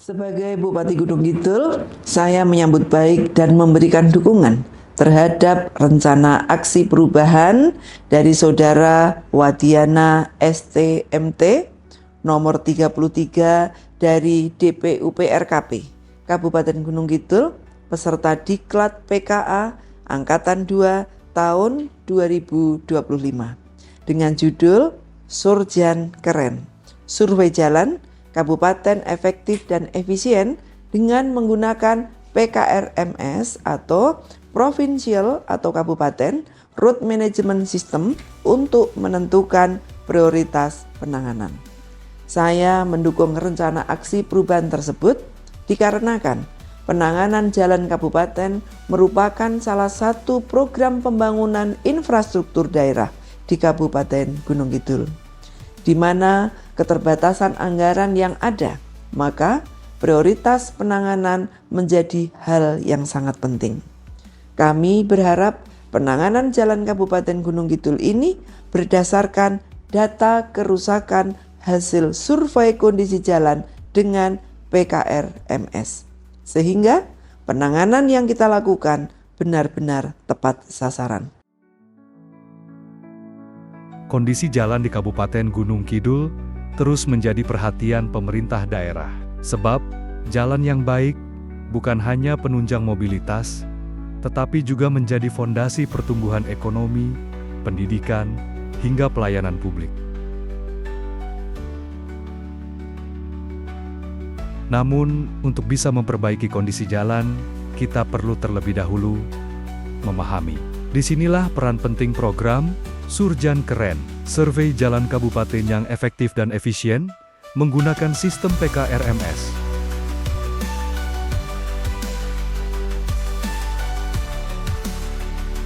Sebagai Bupati Gunung Kidul, saya menyambut baik dan memberikan dukungan terhadap rencana aksi perubahan dari Saudara Wadiana STMT nomor 33 dari DPU PRKP Kabupaten Gunung Kidul peserta Diklat PKA Angkatan 2 tahun 2025 dengan judul Surjan Keren, Survei Jalan Kabupaten Efektif dan Efisien dengan menggunakan PKRMS atau Provincial atau Kabupaten Road Management System untuk menentukan prioritas penanganan. Saya mendukung rencana aksi perubahan tersebut dikarenakan penanganan jalan kabupaten merupakan salah satu program pembangunan infrastruktur daerah di Kabupaten Gunung Kidul, di mana keterbatasan anggaran yang ada, maka prioritas penanganan menjadi hal yang sangat penting. Kami berharap penanganan jalan Kabupaten Gunung Kidul ini berdasarkan data kerusakan hasil survei kondisi jalan dengan PKRMS, sehingga penanganan yang kita lakukan benar-benar tepat sasaran. Kondisi jalan di Kabupaten Gunung Kidul terus menjadi perhatian pemerintah daerah. Sebab, jalan yang baik bukan hanya penunjang mobilitas, tetapi juga menjadi fondasi pertumbuhan ekonomi, pendidikan, hingga pelayanan publik. Namun, untuk bisa memperbaiki kondisi jalan, kita perlu terlebih dahulu memahami. Disinilah peran penting program Surjan Keren, survei jalan kabupaten yang efektif dan efisien, menggunakan sistem PKRMS.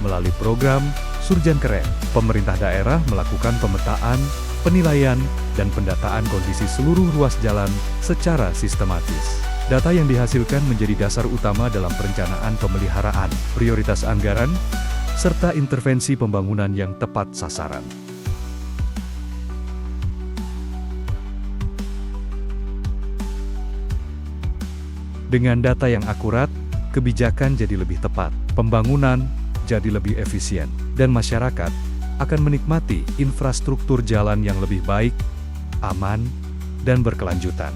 Melalui program Surjan Keren, pemerintah daerah melakukan pemetaan, penilaian, dan pendataan kondisi seluruh ruas jalan secara sistematis. Data yang dihasilkan menjadi dasar utama dalam perencanaan pemeliharaan, prioritas anggaran, serta intervensi pembangunan yang tepat sasaran. Dengan data yang akurat, kebijakan jadi lebih tepat, pembangunan jadi lebih efisien, dan masyarakat akan menikmati infrastruktur jalan yang lebih baik, aman, dan berkelanjutan.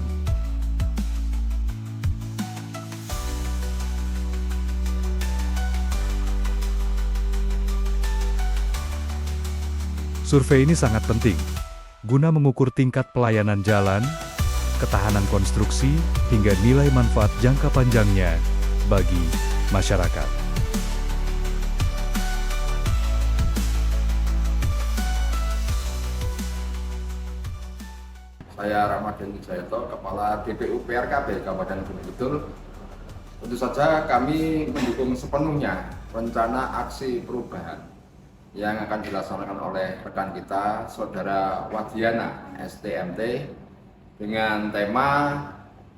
Survei ini sangat penting, guna mengukur tingkat pelayanan jalan, ketahanan konstruksi, hingga nilai manfaat jangka panjangnya bagi masyarakat. Saya Ramadhan Wijayanto, Kepala DPU PRKP Kabupaten Gunung Kidul. Tentu saja kami mendukung sepenuhnya rencana aksi perubahan yang akan dilaksanakan oleh rekan kita, Saudara Wadiana STMT, dengan tema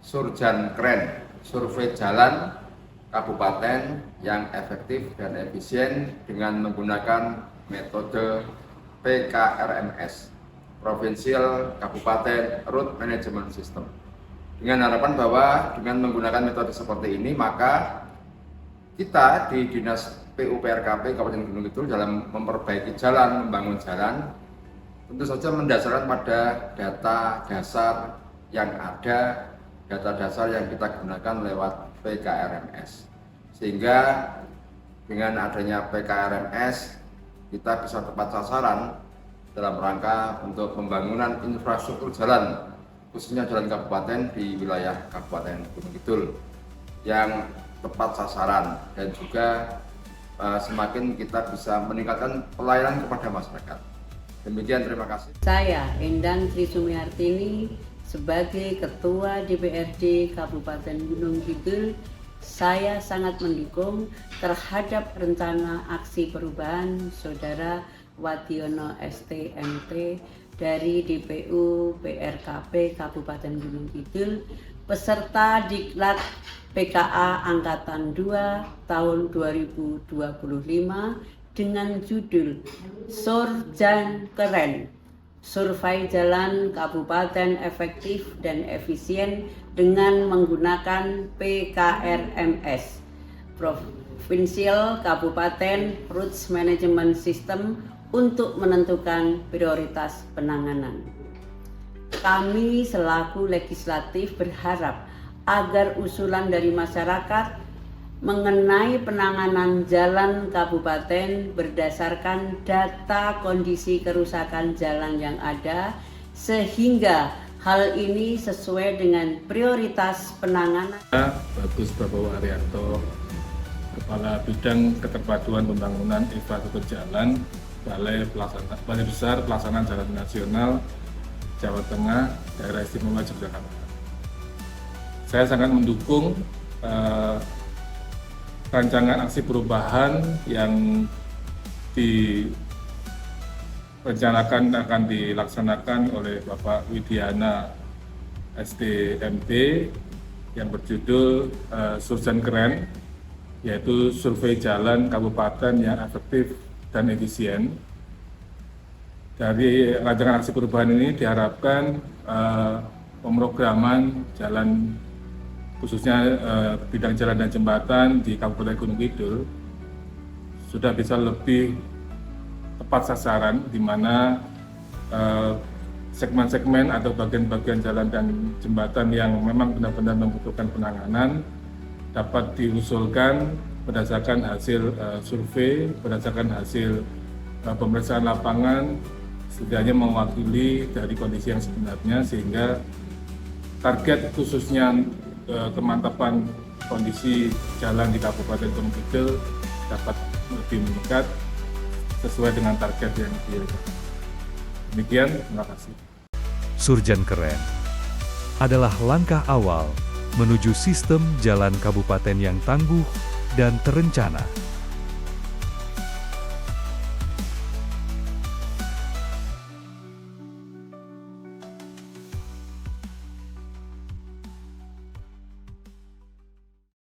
Surjan Keren, Survei Jalan Kabupaten yang Efektif dan Efisien dengan menggunakan metode PKRMS, Provincial Kabupaten Road Management System. Dengan harapan bahwa dengan menggunakan metode seperti ini, maka kita di Dinas PU PRKP Kabupaten Gunung Kidul dalam memperbaiki jalan, membangun jalan, tentu saja mendasarkan pada data dasar yang ada, data dasar yang kita gunakan lewat PKRMS. Sehingga dengan adanya PKRMS, kita bisa tepat sasaran dalam rangka untuk pembangunan infrastruktur jalan, khususnya jalan kabupaten di wilayah Kabupaten Gunung Kidul yang tepat sasaran, dan juga semakin kita bisa meningkatkan pelayanan kepada masyarakat. Demikian, terima kasih. Saya Endang Sri Sumiartini sebagai Ketua DPRD Kabupaten Gunung Kidul, saya sangat mendukung terhadap rencana aksi perubahan Saudara Wadiono STMT dari DPU PRKP Kabupaten Gunung Kidul, peserta Diklat PKA Angkatan 2 tahun 2025 dengan judul Surjan Keren, survei jalan kabupaten efektif dan efisien dengan menggunakan PKRMS, Provincial Kabupaten Routes Management System, untuk menentukan prioritas penanganan. Kami selaku legislatif berharap agar usulan dari masyarakat mengenai penanganan jalan kabupaten berdasarkan data kondisi kerusakan jalan yang ada, sehingga hal ini sesuai dengan prioritas penanganan. Bagus Prabowo Haryanto, Kepala Bidang Keterpaduan Pembangunan Infrastruktur Jalan, Balai Besar Pelaksanaan Jalan Nasional Jawa Tengah, Daerah Istimewa Yogyakarta. Saya sangat mendukung rancangan aksi perubahan yang direncanakan akan dilaksanakan oleh Bapak Widiana SDMT yang berjudul Surjan Keren, yaitu survei jalan kabupaten yang efektif dan efisien. Dari rancangan aksi perubahan ini diharapkan pemrograman jalan, khususnya bidang jalan dan jembatan di Kabupaten Gunung Kidul sudah bisa lebih tepat sasaran, di mana segmen-segmen atau bagian-bagian jalan dan jembatan yang memang benar-benar membutuhkan penanganan dapat diusulkan berdasarkan hasil survei, berdasarkan hasil pemeriksaan lapangan, setidaknya mewakili dari kondisi yang sebenarnya, sehingga target khususnya kemantapan kondisi jalan di Kabupaten Gunung Kidul dapat lebih meningkat sesuai dengan target yang diberikan. Demikian, terima kasih. Surjan Keren adalah langkah awal menuju sistem jalan kabupaten yang tangguh dan terencana.